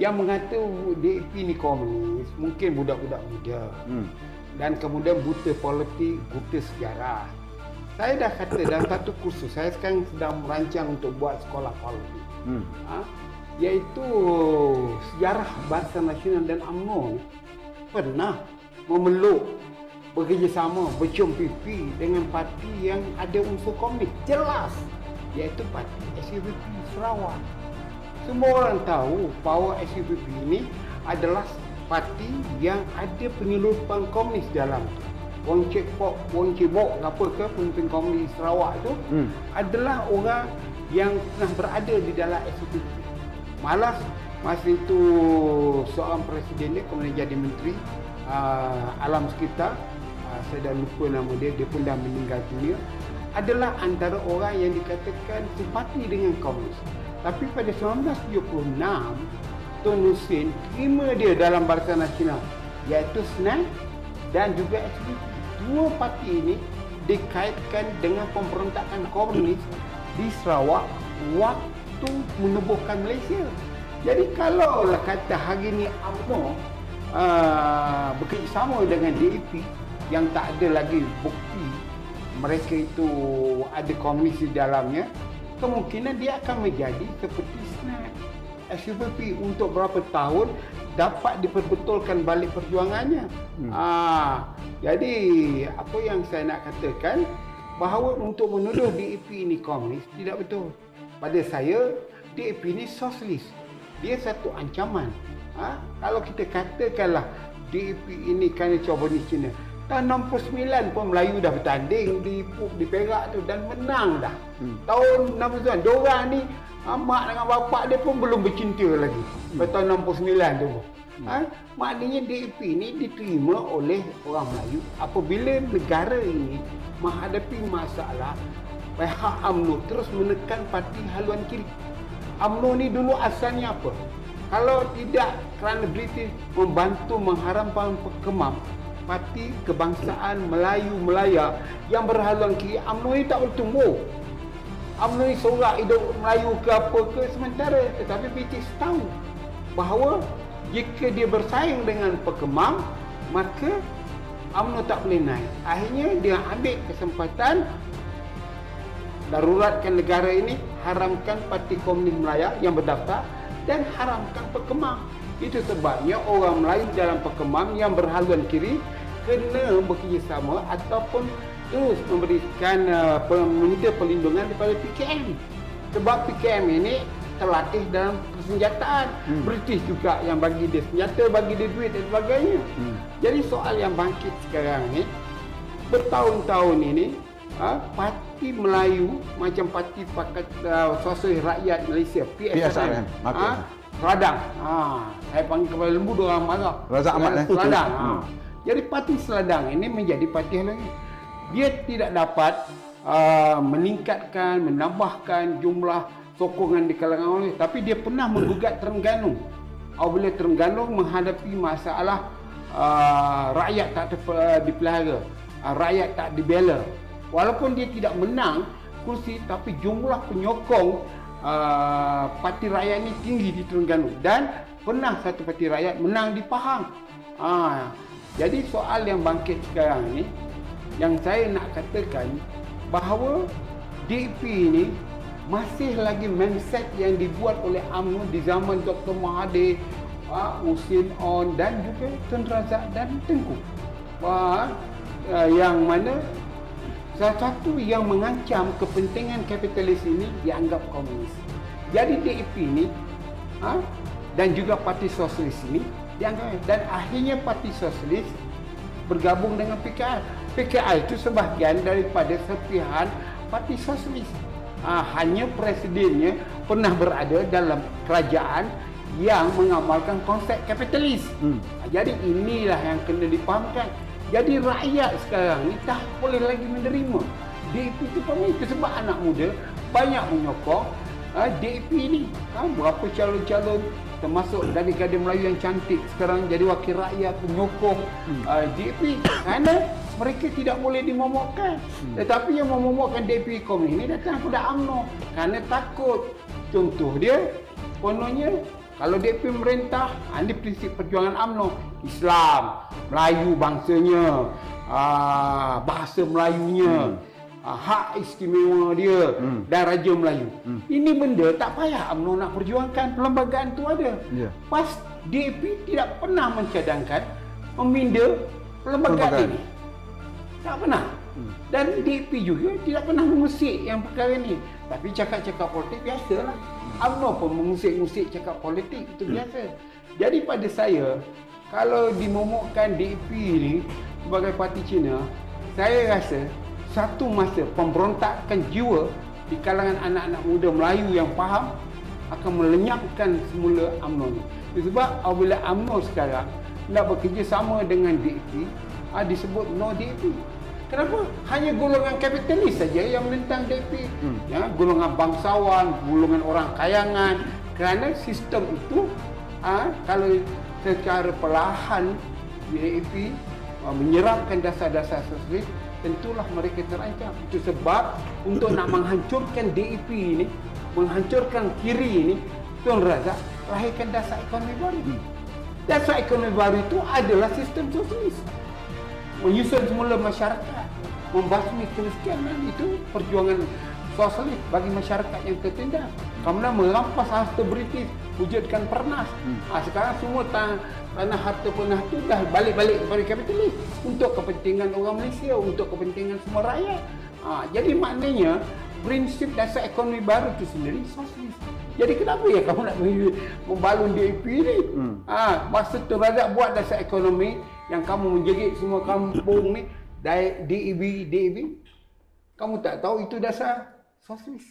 yang mengata DAP ni komunis, mungkin budak-budak muda. Dan kemudian buta politik, buta sejarah. Saya dah kata dalam satu kursus, saya sekarang sedang merancang untuk buat sekolah politik. Iaitu sejarah Barisan Nasional dan UMNO pernah memeluk, bekerjasama, bercium pipi dengan parti yang ada unsur komunis. Jelas. Iaitu parti SUPP Sarawak. Semua orang tahu bahawa SUPP ini adalah parti yang ada penyeludupan komunis dalam tu. Wong Cebok apa ke pemimpin komunis Sarawak tu adalah orang yang pernah berada di dalam SUPP. Malas masa itu seorang presiden dia kemudian jadi menteri alam sekitar, saya dah lupa nama dia pun dah meninggal dunia, adalah antara orang yang dikatakan simpati dengan komunis. Tapi pada 1976, Tun Hussein terima dia dalam Barisan Nasional, iaitu SNAP dan juga SPP. Dua parti ini dikaitkan dengan pemberontakan komunis di Sarawak waktu menubuhkan Malaysia. Jadi kalau kata hari ini UMNO bekerjasama dengan DAP yang tak ada lagi bukti mereka itu ada komunis di dalamnya, kemungkinan dia akan menjadi seperti SNAP. SUPP untuk berapa tahun dapat diperbetulkan balik perjuangannya. Jadi apa yang saya nak katakan, bahawa untuk menuduh DAP ini komunis tidak betul. Pada saya, DAP ini sosialis. Dia satu ancaman. Kalau kita katakanlah DAP ini kerana comunis Cina, tahun 69 pun Melayu dah bertanding di Perak tu dan menang dah. Tahun 69, diorang ni mak dengan bapak dia pun belum bercinta lagi. Pada tahun 69 tu. Maknanya DAP ni diterima oleh orang Melayu apabila negara ini menghadapi masalah. Pihak UMNO terus menekan parti haluan kiri. UMNO ni dulu asalnya apa? Kalau tidak kerana British membantu mengharamkan perkemam, parti kebangsaan Melayu-Melaya yang berhaluan kiri, UMNO ni tak boleh tumbuh. UMNO ni sorak hidup Melayu ke apa ke sementara. Tetapi British tahu bahawa jika dia bersaing dengan perkemam, maka UMNO tak boleh naik. Akhirnya dia ambil kesempatan daruratkan negara ini, haramkan parti komunis Melaya yang berdaftar dan haramkan perkemam. Itu sebabnya orang Melayu dalam perkemam yang berhaluan kiri kena bekerjasama ataupun terus memberikan meminta perlindungan daripada PKM. Sebab PKM ini terlatih dalam persenjataan. British juga yang bagi dia senjata, bagi dia duit dan sebagainya. Jadi soal yang bangkit sekarang ni, bertahun-tahun ini parti Melayu macam Parti Sosialis Rakyat Malaysia PSRM Seladang. Saya panggil kepala lembu, dia orang marah. Razak Ahmad Seladang. Jadi parti Seladang ini menjadi parti lagi. Dia tidak dapat meningkatkan, menambahkan jumlah sokongan di kalangan orang, tapi dia pernah menggugat Terengganu. Apabila Terengganu menghadapi masalah rakyat tak dipelihara, rakyat tak dibela. Walaupun dia tidak menang kursi, tapi jumlah penyokong parti rakyat ini tinggi di Terengganu. Dan pernah satu parti rakyat menang di Pahang. Jadi soal yang bangkit sekarang ini, yang saya nak katakan bahawa DAP ini masih lagi mindset yang dibuat oleh UMNO di zaman Dr. Mahathir, Husin On dan juga Tun Razak dan Tengku. Yang mana salah satu yang mengancam kepentingan kapitalis ini dianggap komunis. Jadi DAP ini dan juga Parti Sosialis ini dianggap, dan akhirnya Parti Sosialis bergabung dengan PKR. PKR itu sebahagian daripada serpihan Parti Sosialis. Hanya presidennya pernah berada dalam kerajaan yang mengamalkan konsep kapitalis. Jadi inilah yang kena dipahamkan. Jadi rakyat sekarang ni tak boleh lagi menerima DAP itu komunis. Sebab anak muda banyak menyokong DAP ni. Berapa calon-calon termasuk gadis-gadis Melayu yang cantik sekarang jadi wakil rakyat penyokong DAP kerana mereka tidak boleh dimomokkan. Tetapi yang memomokkan DAP komunis ini datang kepada UMNO kerana takut. Contoh dia, kononnya Kalau DAP merintah, ini prinsip perjuangan UMNO. Islam, Melayu bangsanya, bahasa Melayunya, hak istimewa dia dan Raja Melayu. Ini benda tak payah UMNO nak perjuangkan, perlembagaan tu ada. Pas DAP tidak pernah mencadangkan meminda perlembagaan ini. Tak pernah. Dan DAP juga tidak pernah mengusik yang perkara ni. Tapi cakap-cakap politik biasalah. UMNO pun mengusik-usik cakap politik, itu biasa. Jadi pada saya, kalau dimomokkan DAP ni sebagai parti Cina, saya rasa satu masa pemberontakan jiwa di kalangan anak-anak muda Melayu yang faham akan melenyapkan semula UMNO ni. Sebab apabila UMNO sekarang nak bekerjasama dengan DAP, disebut no DAP. Kenapa? Hanya golongan kapitalis saja yang menentang DAP. Ya, golongan bangsawan, golongan orang kayangan. Kerana sistem itu, kalau secara perlahan DAP menyerapkan dasar-dasar sosialis, tentulah mereka terancam. Itu sebab untuk nak menghancurkan DAP ini, menghancurkan kiri ini, Tun Razak lahirkan dasar ekonomi baru. Dasar ekonomi baru itu adalah sistem sosialis. Menyusun semula masyarakat, membasmi kemiskinan, itu perjuangan sosialis bagi masyarakat yang tertindas. Kemudian merampas harta British, wujudkan Pernas. Sekarang semua tanah harta Pernas itu dah balik-balik kepada kapitalis untuk kepentingan orang Malaysia, untuk kepentingan semua rakyat. Jadi maknanya prinsip dasar ekonomi baru itu sendiri sosialis. Jadi kenapa ya kamu nak membalun DAP ni? Maksud Tun Razak buat dasar ekonomi yang kamu menjerit semua kampung ni, DAB, kamu tak tahu itu dasar sosialis.